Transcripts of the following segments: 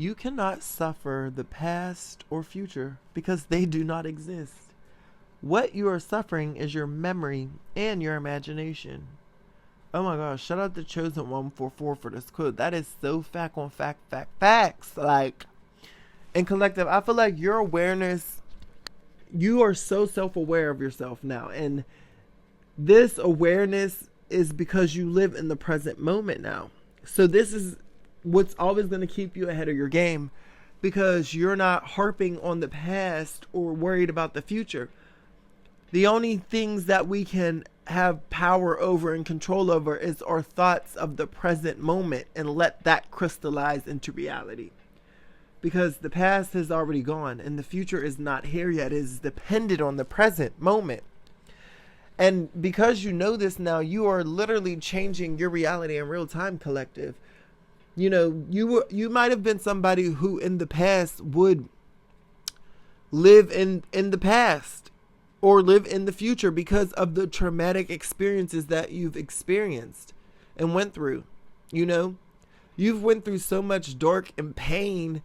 You cannot suffer the past or future because they do not exist. What you are suffering is your memory and your imagination. Oh my gosh, shout out to Chosen 144 for this quote. That is so fact on facts. Like, in collective, I feel like your awareness, you are so self-aware of yourself now. And this awareness is because you live in the present moment now. So this is what's always going to keep you ahead of your game, because you're not harping on the past or worried about the future. The only things that we can have power over and control over is our thoughts of the present moment, and let that crystallize into reality. Because the past has already gone and the future is not here yet. It is dependent on the present moment. And because you know this now, you are literally changing your reality in real time, collective. You know, you might have been somebody who in the past would live in the past or live in the future because of the traumatic experiences that you've experienced and went through. You know, you've went through so much dark and pain,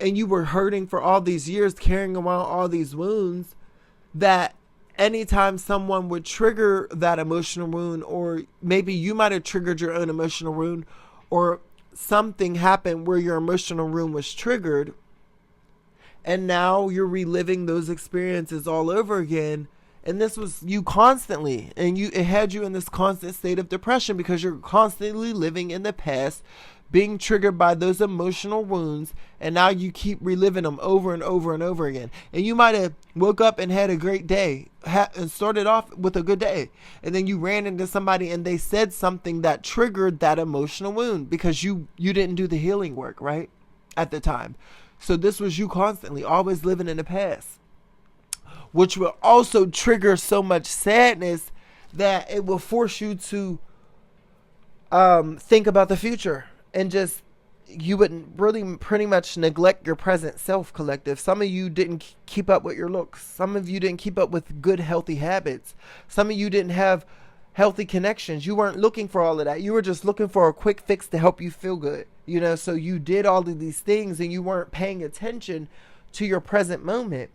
and you were hurting for all these years, carrying around all these wounds, that anytime someone would trigger that emotional wound, or maybe you might have triggered your own emotional wound, or something happened where your emotional wound was triggered, and now you're reliving those experiences all over again. And this was you constantly, and it had you in this constant state of depression because you're constantly living in the past, being triggered by those emotional wounds, and now you keep reliving them over and over and over again. And you might have woke up and had a great day, and started off with a good day, and then you ran into somebody and they said something that triggered that emotional wound because you didn't do the healing work right at the time. So this was you constantly always living in the past, which will also trigger so much sadness that it will force you to think about the future. And just, you would really pretty much neglect your present self, collective. Some of you didn't keep up with your looks. Some of you didn't keep up with good, healthy habits. Some of you didn't have healthy connections. You weren't looking for all of that. You were just looking for a quick fix to help you feel good. You know, so you did all of these things and you weren't paying attention to your present moment.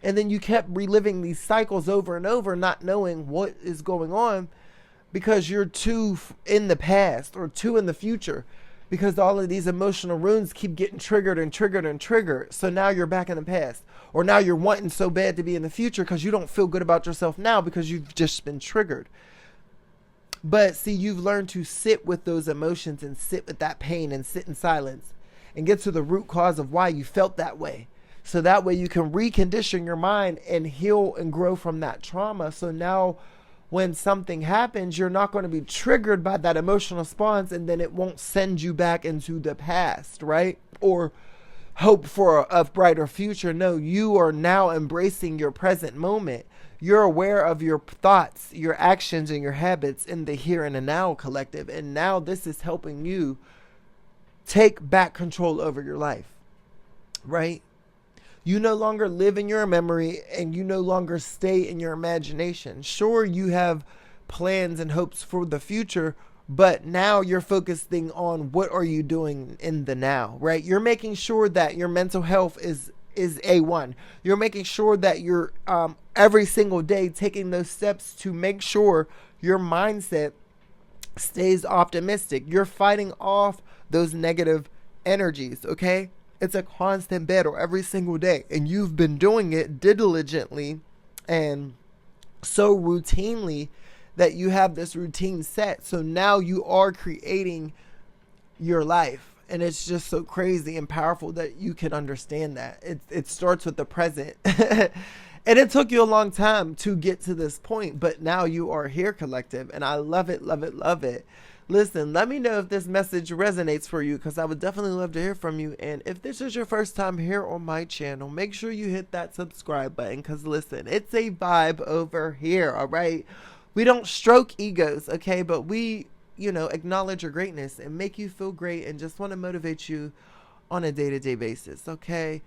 And then you kept reliving these cycles over and over, not knowing what is going on because you're too in the past or too in the future. Because all of these emotional wounds keep getting triggered and triggered and triggered. So now you're back in the past. Or now you're wanting so bad to be in the future because you don't feel good about yourself now because you've just been triggered. But see, you've learned to sit with those emotions and sit with that pain and sit in silence and get to the root cause of why you felt that way. So that way you can recondition your mind and heal and grow from that trauma. So now when something happens, you're not going to be triggered by that emotional response, and then it won't send you back into the past, right? Or hope for a brighter future. No, you are now embracing your present moment. You're aware of your thoughts, your actions, and your habits in the here and the now, collective. And now this is helping you take back control over your life, right? You no longer live in your memory, and you no longer stay in your imagination. Sure, you have plans and hopes for the future, but now you're focusing on what are you doing in the now, right? You're making sure that your mental health is A1. You're making sure that you're every single day taking those steps to make sure your mindset stays optimistic. You're fighting off those negative energies, okay? It's a constant battle every single day. And you've been doing it diligently and so routinely that you have this routine set. So now you are creating your life. And it's just so crazy and powerful that you can understand that. It starts with the present. And it took you a long time to get to this point. But now you are here, collective. And I love it, love it, love it. Listen, let me know if this message resonates for you, because I would definitely love to hear from you. And if this is your first time here on my channel, make sure you hit that subscribe button, because listen, it's a vibe over here, all right? We don't stroke egos, okay? But we, acknowledge your greatness and make you feel great and just want to motivate you on a day-to-day basis, okay?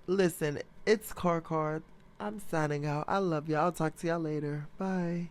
Listen, it's Karkar. I'm signing out. I love y'all. I'll talk to y'all later. Bye.